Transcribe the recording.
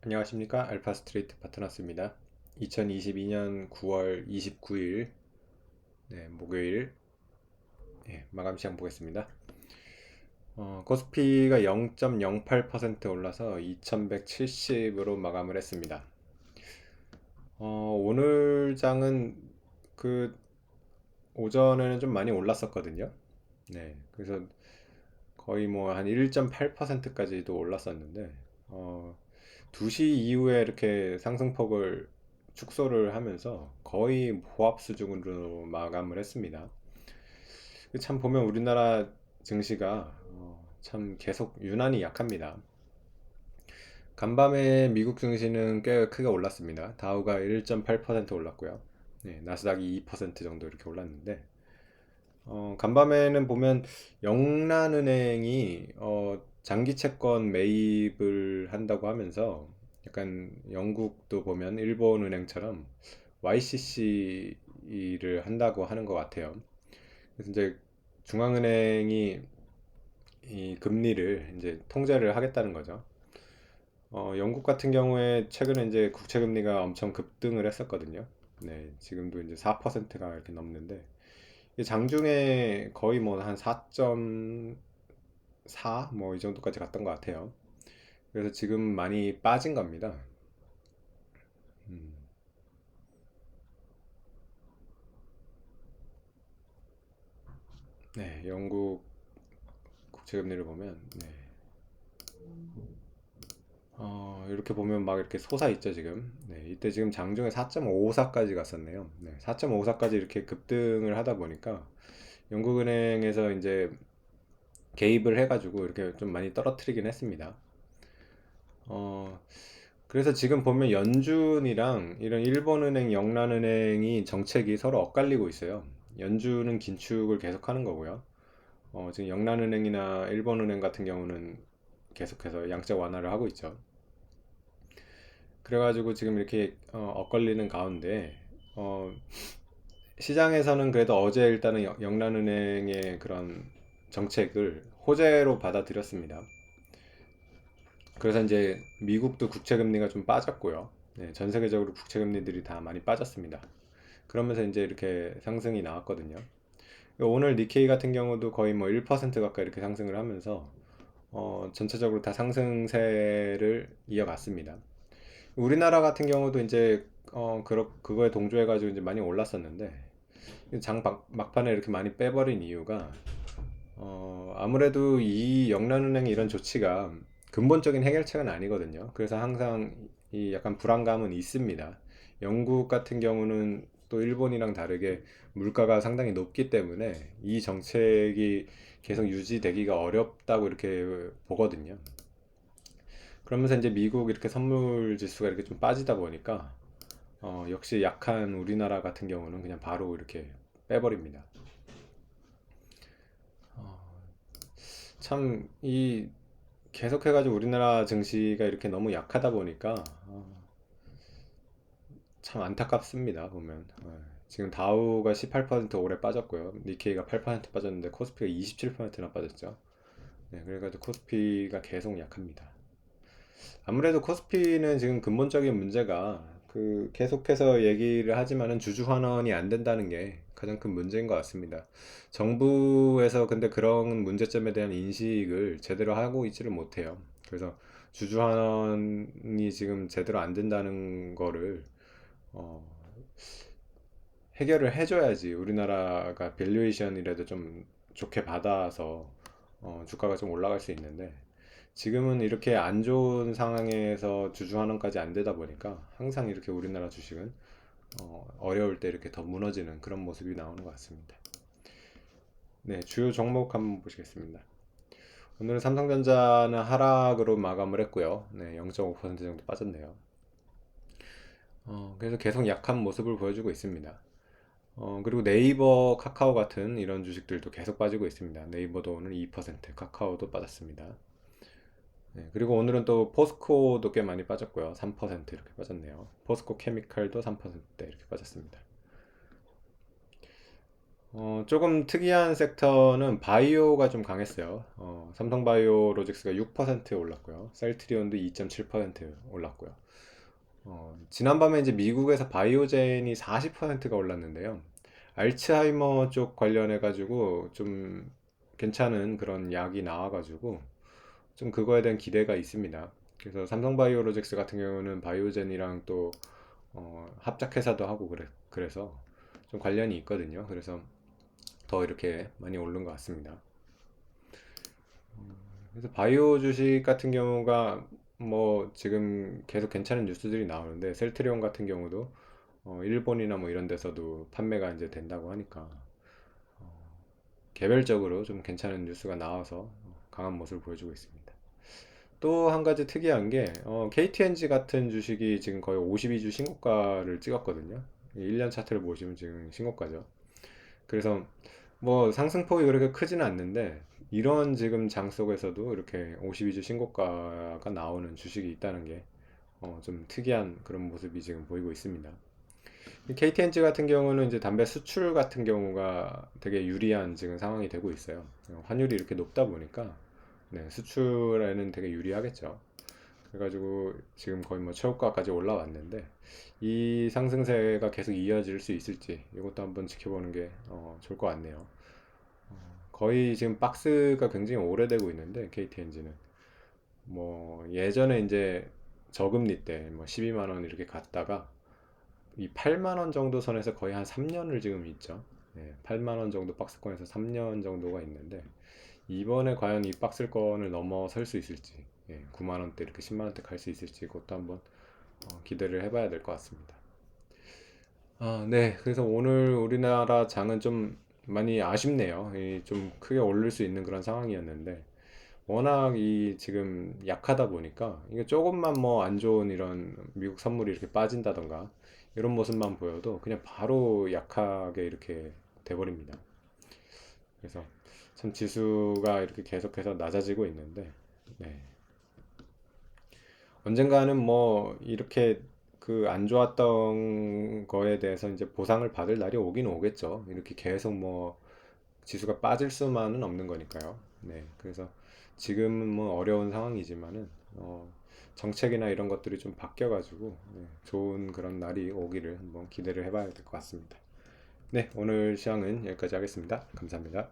안녕하십니까. 알파스트레이트 파트너스입니다. 2022년 9월 29일 목요일 마감 시장 보겠습니다. 코스피가 0.08% 올라서 2170으로 마감을 했습니다. 오늘 장은 그 오전에는 좀 많이 올랐었거든요. 그래서 거의 뭐 한 1.8%까지도 올랐었는데 2시 이후에 이렇게 상승폭을 축소를 하면서 거의 보합 수준으로 마감을 했습니다. 참 보면 우리나라 증시가 참 계속 유난히 약합니다. 간밤에 미국 증시는 꽤 크게 올랐습니다. 다우가 1.8% 올랐고요. 나스닥이 2% 정도 이렇게 올랐는데 간밤에는 보면 영란은행이 장기 채권 매입을 한다고 하면서 약간 영국도 보면 일본 은행처럼 YCC를 한다고 하는 것 같아요. 그래서 이제 중앙은행이 이 금리를 이제 통제를 하겠다는 거죠. 영국 같은 경우에 최근에 이제 국채 금리가 엄청 급등을 했었거든요. 지금도 이제 4%가 이렇게 넘는데 장중에 거의 뭐 한 4.4 뭐 이 정도까지 갔던 것 같아요. 그래서 지금 많이 빠진 겁니다. 음, 영국 국채금리를 보면 이렇게 보면 막 이렇게 솟아 있죠 지금. 이때 지금 장중에 4.54까지 갔었네요. 4.54까지 이렇게 급등을 하다 보니까 영국은행에서 이제 개입을 해가지고 이렇게 좀 많이 떨어뜨리긴 했습니다. 어, 그래서 지금 보면 연준이랑 이런 일본은행, 영란은행이 정책이 서로 엇갈리고 있어요. 연준은 긴축을 계속하는 거고요. 지금 영란은행이나 일본은행 같은 경우는 계속해서 양적 완화를 하고 있죠. 그래가지고 지금 이렇게 엇갈리는 가운데 어, 시장에서는 그래도 어제 일단은 영란은행의 그런 정책을 호재로 받아들였습니다. 그래서 이제 미국도 국채금리가 좀 빠졌고요. 전 세계적으로 국채금리들이 다 많이 빠졌습니다. 그러면서 이제 이렇게 상승이 나왔거든요. 오늘 니케이 같은 경우도 거의 뭐 1% 가까이 이렇게 상승을 하면서 전체적으로 다 상승세를 이어갔습니다. 우리나라 같은 경우도 이제 그거에 동조해가지고 이제 많이 올랐었는데 막판에 이렇게 많이 빼버린 이유가 아무래도 이 영란은행의 이런 조치가 근본적인 해결책은 아니거든요. 그래서 항상 이 약간 불안감은 있습니다. 영국 같은 경우는 또 일본이랑 다르게 물가가 상당히 높기 때문에 이 정책이 계속 유지되기가 어렵다고 이렇게 보거든요. 그러면서 이제 미국 이렇게 선물 지수가 이렇게 좀 빠지다 보니까 역시 약한 우리나라 같은 경우는 그냥 바로 이렇게 빼버립니다. 참 이 계속해가지고 우리나라 증시가 이렇게 너무 약하다 보니까 참 안타깝습니다 보면. 지금 다우가 18% 올해 빠졌고요. 니케이가 8% 빠졌는데 코스피가 27%나 빠졌죠. 그래가지고 코스피가 계속 약합니다. 아무래도 코스피는 지금 근본적인 문제가 그 계속해서 얘기를 하지만은 주주 환원이 안 된다는 게 가장 큰 문제인 것 같습니다. 정부에서 근데 그런 문제점에 대한 인식을 제대로 하고 있지를 못해요. 그래서 주주 환원이 지금 제대로 안 된다는 거를 어, 해결을 해줘야지 우리나라가 밸류에이션이라도 좀 좋게 받아서 주가가 좀 올라갈 수 있는데 지금은 이렇게 안 좋은 상황에서 주주 환원까지 안 되다 보니까 항상 이렇게 우리나라 주식은 어려울 때 이렇게 더 무너지는 그런 모습이 나오는 것 같습니다. 주요 종목 한번 보시겠습니다. 오늘은 삼성전자는 하락으로 마감을 했고요. 0.5% 정도 빠졌네요. 그래서 계속 약한 모습을 보여주고 있습니다. 그리고 네이버, 카카오 같은 이런 주식들도 계속 빠지고 있습니다. 네이버도 오늘 2%, 카카오도 빠졌습니다. 그리고 오늘은 또 포스코도 꽤 많이 빠졌고요. 3% 이렇게 빠졌네요. 포스코 케미칼도 3% 이렇게 빠졌습니다. 조금 특이한 섹터는 바이오가 좀 강했어요. 삼성바이오로직스가 6% 올랐고요. 셀트리온도 2.7% 올랐고요. 지난밤에 이제 미국에서 바이오젠이 40%가 올랐는데요. 알츠하이머 쪽 관련해가지고 좀 괜찮은 그런 약이 나와가지고 좀 그거에 대한 기대가 있습니다. 그래서 삼성바이오로직스 같은 경우는 바이오젠이랑 또 합작회사도 하고 그래서 좀 관련이 있거든요. 그래서 더 이렇게 많이 오른 것 같습니다. 그래서 바이오 주식 같은 경우가 뭐 지금 계속 괜찮은 뉴스들이 나오는데 셀트리온 같은 경우도 일본이나 뭐 이런 데서도 판매가 이제 된다고 하니까 개별적으로 좀 괜찮은 뉴스가 나와서 강한 모습을 보여주고 있습니다. 또 한 가지 특이한 게 KTNG 같은 주식이 지금 거의 52주 신고가를 찍었거든요. 1년 차트를 보시면 지금 신고가죠. 그래서 뭐 상승폭이 그렇게 크지는 않는데 이런 지금 장 속에서도 이렇게 52주 신고가가 나오는 주식이 있다는 게 좀 특이한 그런 모습이 지금 보이고 있습니다. KTNG 같은 경우는 이제 담배 수출 같은 경우가 되게 유리한 지금 상황이 되고 있어요. 환율이 이렇게 높다 보니까 네, 수출에는 되게 유리하겠죠. 그래가지고 지금 거의 뭐 최고가까지 올라왔는데 이 상승세가 계속 이어질 수 있을지 이것도 한번 지켜보는 게 좋을 것 같네요. 거의 지금 박스가 굉장히 오래되고 있는데 KTNG는 뭐 예전에 이제 저금리 때 뭐 12만 원 이렇게 갔다가 이 8만 원 정도 선에서 거의 한 3년을 지금 있죠. 네, 8만 원 정도 박스권에서 3년 정도가 있는데 이번에 과연 이 박스권을 넘어설 수 있을지, 9만 원대 이렇게 10만 원대 갈 수 있을지 그것도 한번 기대를 해봐야 될 것 같습니다. 네. 그래서 오늘 우리나라 장은 좀 많이 아쉽네요. 좀 크게 오를 수 있는 그런 상황이었는데 워낙 이 지금 약하다 보니까 이게 조금만 뭐 안 좋은 이런 미국 선물이 이렇게 빠진다던가 이런 모습만 보여도 그냥 바로 약하게 이렇게 돼버립니다. 그래서 참 지수가 이렇게 계속해서 낮아지고 있는데 네. 언젠가는 뭐 이렇게 그 안 좋았던 거에 대해서 이제 보상을 받을 날이 오긴 오겠죠. 이렇게 계속 뭐 지수가 빠질 수만은 없는 거니까요. 네. 그래서 지금은 뭐 어려운 상황이지만은 정책이나 이런 것들이 좀 바뀌어가지고 네, 좋은 그런 날이 오기를 한번 기대를 해봐야 될 것 같습니다. 네, 오늘 시황은 여기까지 하겠습니다. 감사합니다.